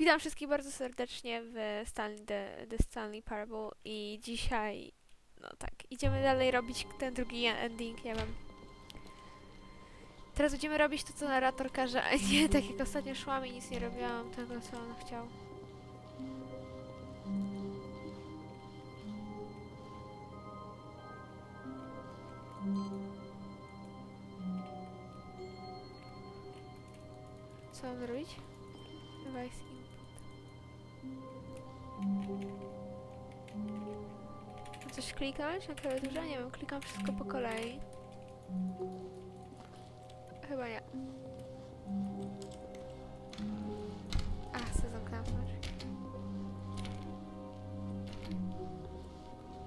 Witam wszystkich bardzo serdecznie w The Stanley Parable i dzisiaj, no tak, idziemy dalej robić ten drugi ending, nie wiem. Teraz będziemy robić to, co narrator każe, a nie tak jak ostatnio szłam i nic nie robiłam tego, co on chciał. Co mam zrobić? Device input. Mam coś kliknąć na klawiaturze? Nie wiem, klikam wszystko po kolei. Chyba nie. A, chcę zamknąć.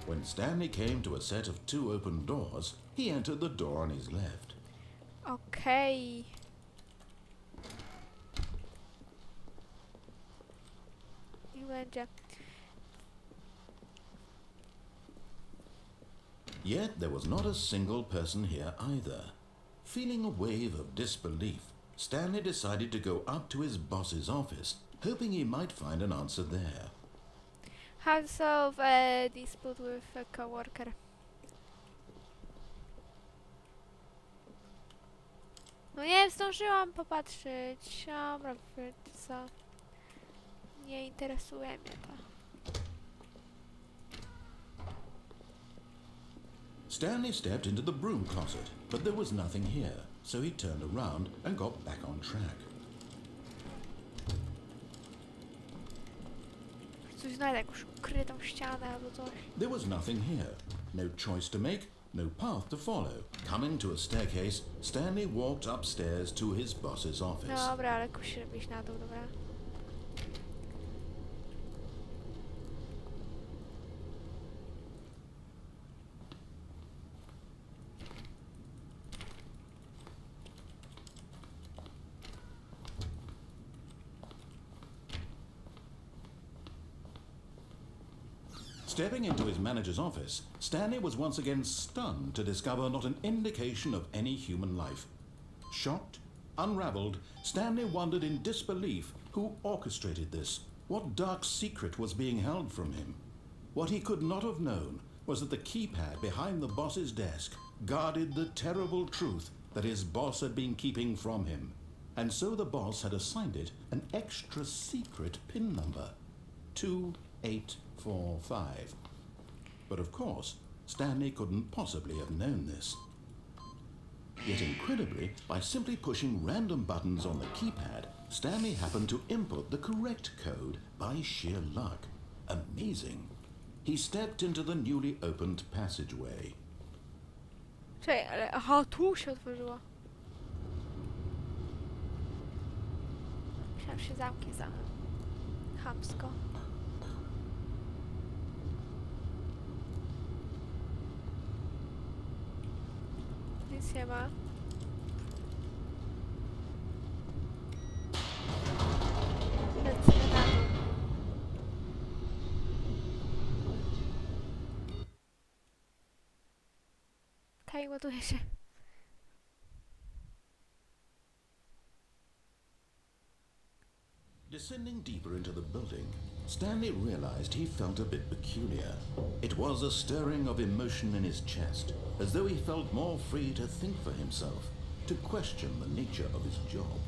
When Stanley came to a set of two open doors, he entered the door on his left. Okej. Niech będzie. Yet there was not a single person here either. Feeling a wave of disbelief, Stanley decided to go up to his boss's office, hoping he might find an answer there. How to solve a dispute with a coworker. No nie zdążyłam popatrzeć. Dobra, co? Nie interesuje mnie to. Stanley stepped into the broom closet, but there was nothing here, so he turned around and got back on track. Coś znajdę, jakąś ukrytą ścianę albo coś. There was nothing here. No choice to make, no path to follow. Coming to a staircase, Stanley walked upstairs to his boss's office. Dobra, ale kusi, żeby iść na dół, dobra. Stepping into his manager's office, Stanley was once again stunned to discover not an indication of any human life. Shocked, unraveled, Stanley wondered in disbelief who orchestrated this, what dark secret was being held from him. What he could not have known was that the keypad behind the boss's desk guarded the terrible truth that his boss had been keeping from him. And so the boss had assigned it an extra secret PIN number, 2845. But of course, Stanley couldn't possibly have known this. Yet incredibly, by simply pushing random buttons on the keypad, Stanley happened to input the correct code by sheer luck. Amazing. He stepped into the newly opened passageway. Czekaj, ale... Aha, tu się otworzyło. Myślałam, że się zamknie za... chamsko. Nic nie ma. Lecimy na dół. Okej, ładuje się. Descending deeper into the building, Stanley realized he felt a bit peculiar. It was a stirring of emotion in his chest, as though he felt more free to think for himself, to question the nature of his job.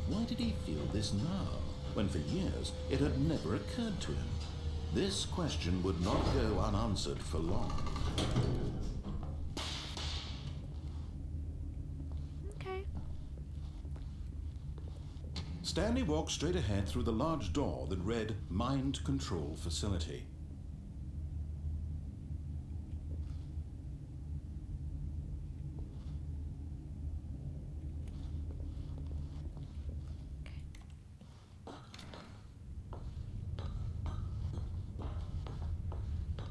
Why did he feel this now, when for years it had never occurred to him? This question would not go unanswered for long. Okej. Stanley walked straight ahead through the large door that read Mind Control Facility.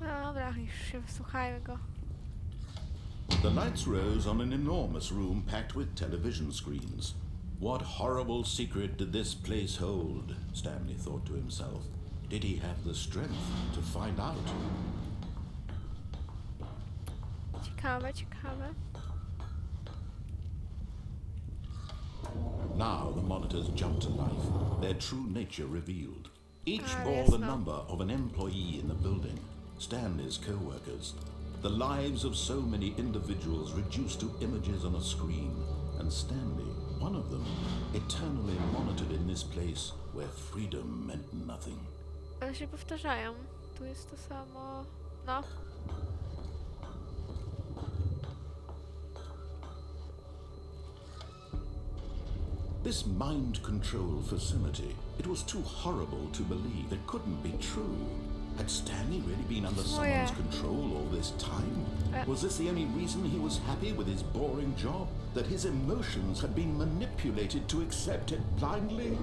No dobra, już się wysłuchajmy go. The lights rose on an enormous room packed with television screens. What horrible secret did this place hold? Stanley thought to himself. Did he have the strength to find out? Ciekawe, ciekawe. Now the monitors jumped to life, their true nature revealed. Each bore yes, the no. number of an employee in the building, Stanley's co-workers. The lives of so many individuals reduced to images on a screen, and Stanley, one of them, eternally monitored in this place where freedom meant nothing. One się powtarzają. Tu jest to samo. No. This mind control facility, it was too horrible to believe. It couldn't be true. Had Stanley really been under someone's control all this time? Was this the only reason he was happy with his boring job? That his emotions had been manipulated to accept it blindly?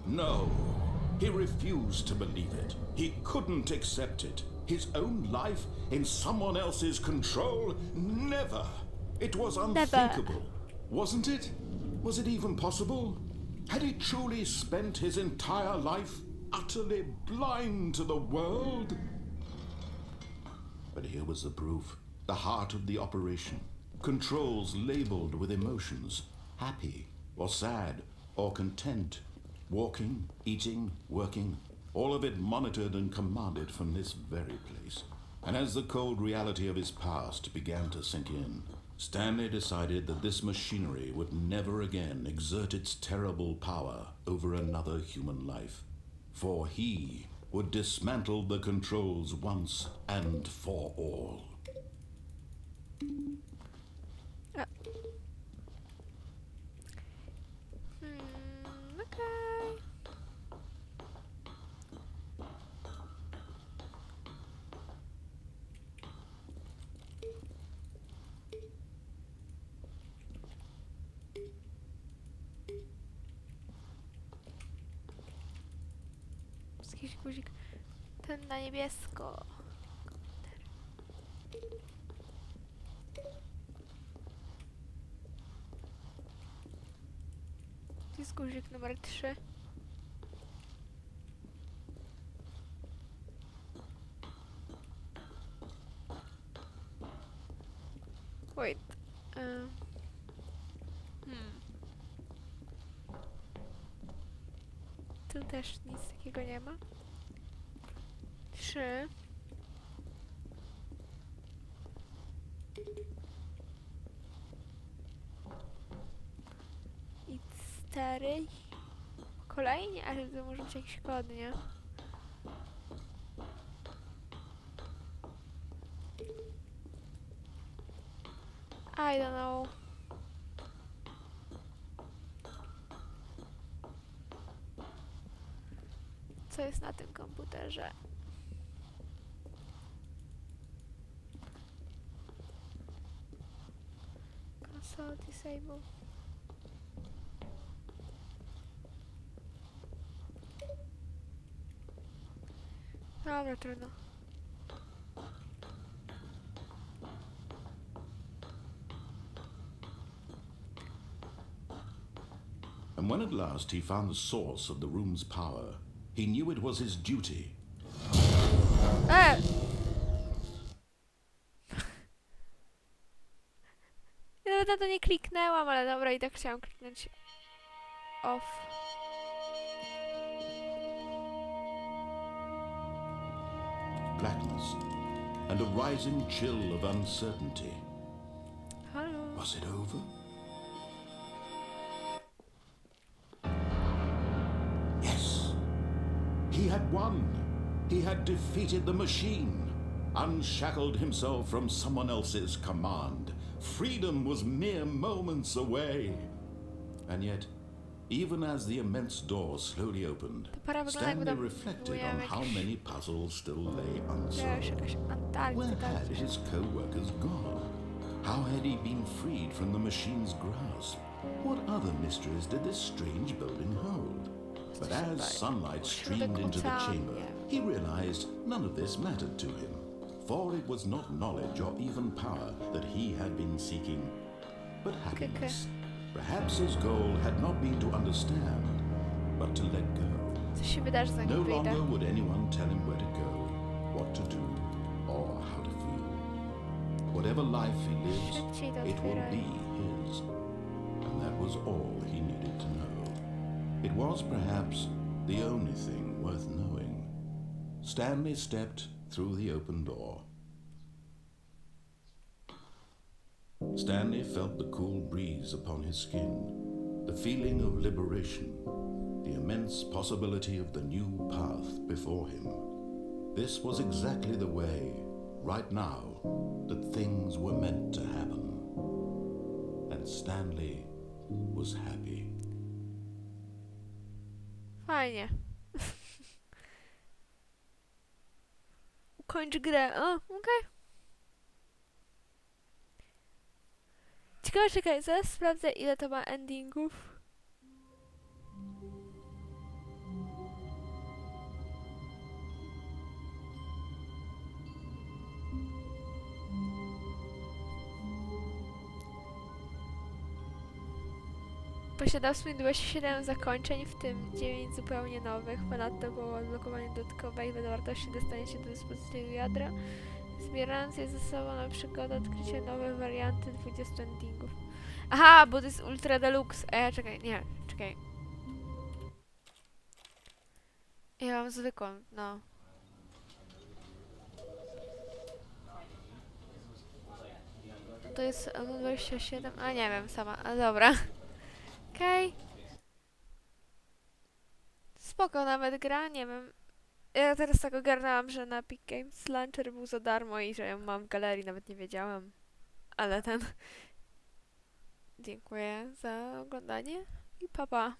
No, he refused to believe it. He couldn't accept it. His own life in someone else's control? Never! It was unthinkable, wasn't it? Was it even possible? Had he truly spent his entire life utterly blind to the world? But here was the proof, the heart of the operation. Controls labeled with emotions, happy or sad or content. Walking, eating, working, all of it monitored and commanded from this very place. And as the cold reality of his past began to sink in, Stanley decided that this machinery would never again exert its terrible power over another human life. For he would dismantle the controls once and for all. Okej. Jakiś guzik. Ten na niebiesko. To jest guzik numer 3. Wait. Tu też nic takiego nie ma. 3. I 4. Kolejnie, ale to może być jakiś kod, nie? I don't know. Co jest na tym komputerze? Console disable. Dobra, trudno. And when at last he found the source of the room's power, he knew it was his duty. Ja nawet na to nie kliknęłam, ale dobra, i tak chciałam kliknąć off. Blackness and a rising chill of uncertainty. Halo. Was it over? Yes. He had won. He had defeated the machine, unshackled himself from someone else's command. Freedom was mere moments away. And yet, even as the immense door slowly opened, Stanley reflected on how many puzzles still lay unsolved. Where had his co-workers gone? How had he been freed from the machine's grasp? What other mysteries did this strange building hold? But as sunlight streamed into the chamber, he realized none of this mattered to him. For it was not knowledge or even power that he had been seeking, but happiness. Perhaps his goal had not been to understand, but to let go. Co się wydarzy, No zanim wyjdę? longer would anyone tell him where to go, what to do, or how to feel. Whatever life he lives, Szybciej to it will otwieraj. be his. And that was all he needed to know. It was perhaps the only thing worth knowing. Stanley stepped through the open door. Stanley felt the cool breeze upon his skin, the feeling of liberation, the immense possibility of the new path before him. This was exactly the way, right now, that things were meant to happen. And Stanley was happy. Fajnie. Ukończ grę. O, okej. Ciekawe, czekaj, zaraz sprawdzę, ile to ma endingów. Posiadał w sumie 27 zakończeń, w tym 9 zupełnie nowych. Ponadto było odblokowanie dodatkowej wartości dostanie się do dyspozycji ядра, zbierając je ze sobą na przygodę odkrycie nowe warianty 20 endingów. Aha, bo to jest Ultra Deluxe. Czekaj, nie, czekaj. Ja mam zwykłą, no. To jest 27, a nie wiem sama, a dobra. Okej. Spoko nawet gra, nie wiem. Ja teraz tak ogarnęłam, że na Epic Games Launcher był za darmo i że ją mam w galerii, nawet nie wiedziałam. Ale ten... Dziękuję za oglądanie i pa pa.